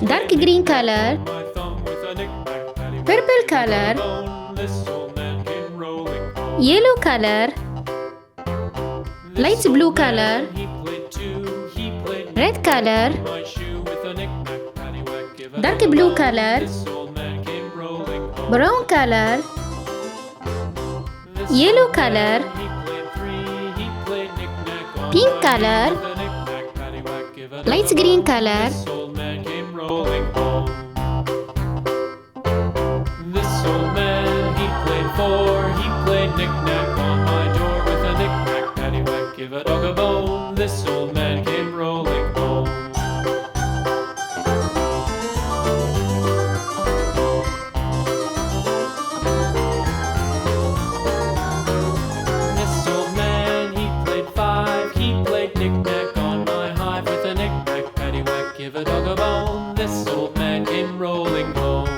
Dark green color, purple color, yellow color, light blue color, red color, dark blue color, brown color, yellow color, pink color, light green color, This old man, he played knick-knack on my door with a knick-knack, paddywhack, give a dog a bone. This old man came rolling home. This old man, he played five, he played knick-knack on my hive with a knick-knack, paddywhack, give a dog a bone. This old man came rolling home.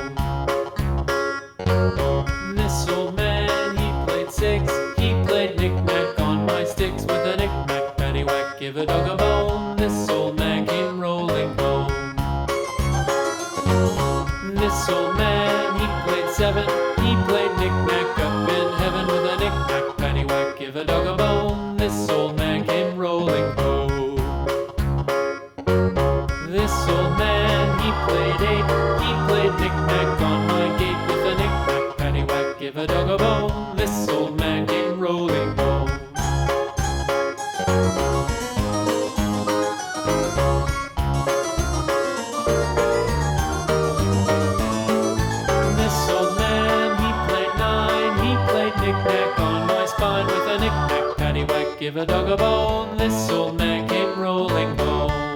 This old man, he played six, he played knick-knack on my sticks with a knick-knack, paddywhack, give a dog a bone. This old man came rolling home. This old man, he played seven, he played knick-knack up in heaven with a knick-knack, paddywhack, give a dog a bone. This old man came rolling home. This old man, he played eight, he played knick-knack on my gate with a knick-knack, paddywhack, give a dog a bone. This old man came rolling home. This old man, he played nine, he played knick-knack on my spine with a knick-knack, paddywhack, give a dog a bone. This old man came rolling home.